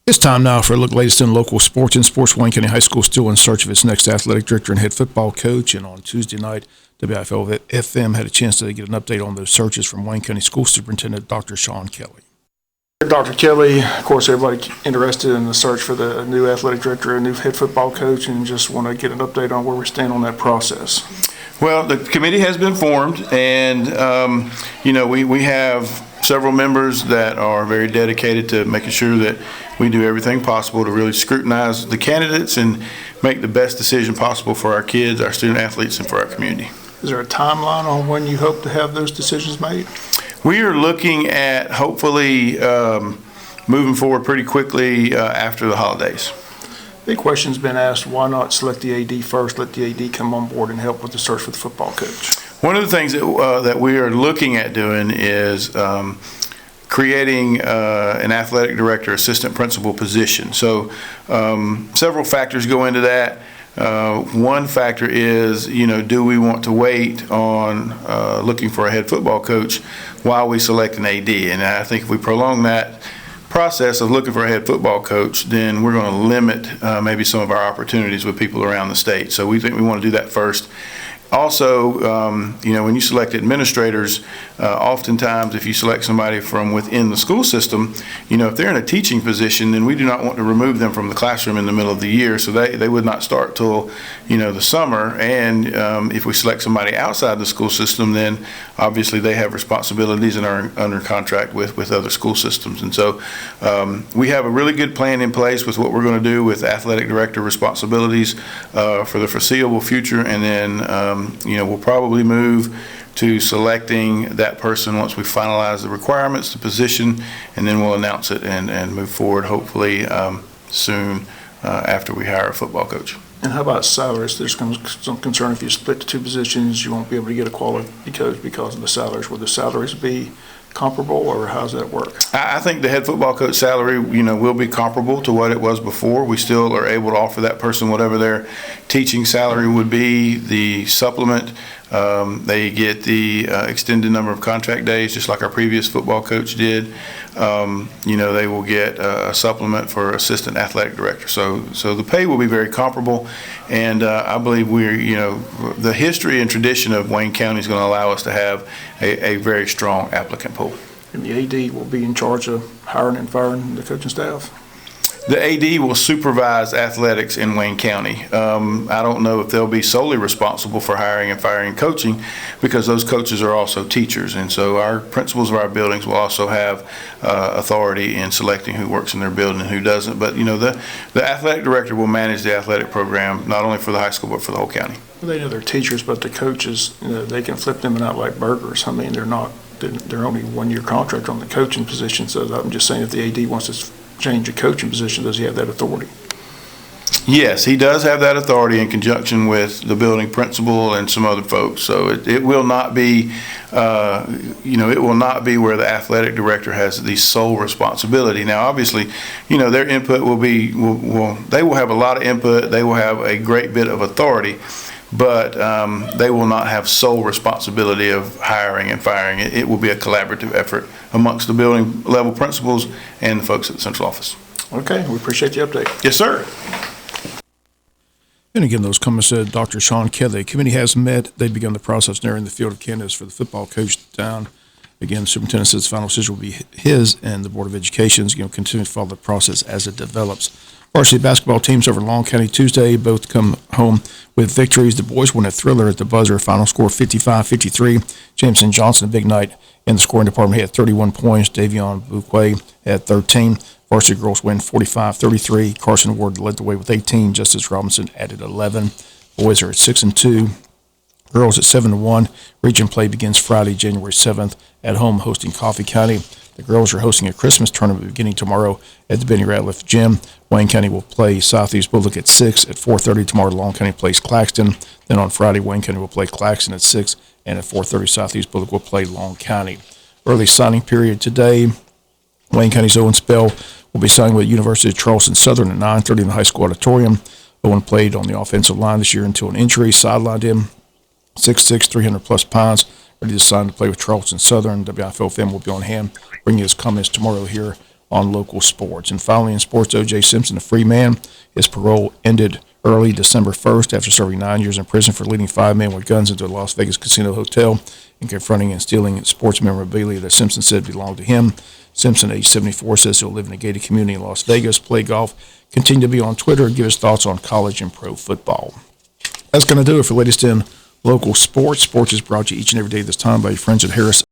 It's time now for a look at the latest in local sports. In sports, Wayne County High School still in search of its next athletic director and head football coach. And on Tuesday night, WIFO FM had a chance to get an update on those searches from Wayne County School Superintendent Dr. Sean Kelly. Dr. Kelly, of course, everybody interested in the search for the new athletic director and new head football coach, and just want to get an update on where we stand on that process. Well, the committee has been formed, and we have several members that are very dedicated to making sure that we do everything possible to really scrutinize the candidates and make the best decision possible for our kids, our student athletes, and for our community. Is there a timeline on when you hope to have those decisions made? We are looking at hopefully moving forward pretty quickly after the holidays. Big question's been asked, why not select the AD first, let the AD come on board and help with the search for the football coach? One of the things that we are looking at doing is creating an athletic director, assistant principal position. So several factors go into that. One factor is, do we want to wait on looking for a head football coach while we select an AD? And I think if we prolong that process of looking for a head football coach, then we're going to limit maybe some of our opportunities with people around the state. So we think we want to do that first. Also, when you select administrators, oftentimes if you select somebody from within the school system, if they're in a teaching position, then we do not want to remove them from the classroom in the middle of the year. So they would not start till, the summer. And if we select somebody outside the school system, then obviously they have responsibilities and are under contract with other school systems. And so we have a really good plan in place with what we're going to do with athletic director responsibilities for the foreseeable future. And then we'll probably move to selecting that person once we finalize the requirements, the position, and then we'll announce it and move forward hopefully soon after we hire a football coach. And how about salaries? There's some concern if you split the two positions, you won't be able to get a quality coach because of the salaries. Will the salaries be comparable, or how does that work? I think the head football coach salary, will be comparable to what it was before. We still are able to offer that person whatever their teaching salary would be. The supplement, they get the extended number of contract days, just like our previous football coach did. They will get a supplement for assistant athletic director. So the pay will be very comparable, and I believe the history and tradition of Wayne County is going to allow us to have a very strong applicant pool. And the AD will be in charge of hiring and firing the coaching staff? The AD will supervise athletics in Wayne County. I don't know if they'll be solely responsible for hiring and firing coaching, because those coaches are also teachers. And so our principals of our buildings will also have authority in selecting who works in their building and who doesn't. But, the athletic director will manage the athletic program, not only for the high school, but for the whole county. Well, they know they're teachers, but the coaches, they can flip them out like burgers. I mean, they're only 1 year contract on the coaching position. So I'm just saying, if the AD wants to change a coaching position, does he have that authority? Yes, he does have that authority in conjunction with the building principal and some other folks. So it will not be, it will not be where the athletic director has the sole responsibility. Now, obviously, their input they will have a lot of input. They will have a great bit of authority, but they will not have sole responsibility of hiring and firing. It will be a collaborative effort amongst the building level principals and the folks at the central office. Okay, we appreciate the update. Yes, sir. And again, those comments said Dr. Sean Kelly. The committee has met. They've begun the process narrowing the field of candidates for the football coach down. Again, the superintendent says the final decision will be his, and the Board of Education is going to continue to follow the process as it develops. Varsity basketball teams over in Long County Tuesday both come home with victories. The boys won a thriller at the buzzer. Final score 55-53. Jameson Johnson, a big night in the scoring department. He had 31 points. Davion Bouquet had 13. Varsity girls win 45-33. Carson Ward led the way with 18. Justice Robinson added 11. Boys are at 6-2. Girls at 7-1. Region play begins Friday, January 7th at home hosting Coffee County. The girls are hosting a Christmas tournament beginning tomorrow at the Benny Ratliff Gym. Wayne County will play Southeast Bullock at 6. At 4:30 tomorrow, Long County plays Claxton. Then on Friday, Wayne County will play Claxton at 6. And at 4:30, Southeast Bullock will play Long County. Early signing period today. Wayne County's Owen Spell will be signing with University of Charleston Southern at 9:30 in the high school auditorium. Owen played on the offensive line this year until an injury sidelined him. 6'6", 300-plus pounds, ready to sign to play with Charleston Southern. WIFO FM will be on hand, bringing his comments tomorrow here on local sports. And finally, in sports, O.J. Simpson, a free man, his parole ended early December 1st after serving 9 years in prison for leading 5 men with guns into a Las Vegas casino hotel and confronting and stealing sports memorabilia that Simpson said belonged to him. Simpson, age 74, says he'll live in a gated community in Las Vegas, play golf, continue to be on Twitter, and give his thoughts on college and pro football. That's going to do it for latest in local sports. Sports is brought to you each and every day this time by your friends at Harris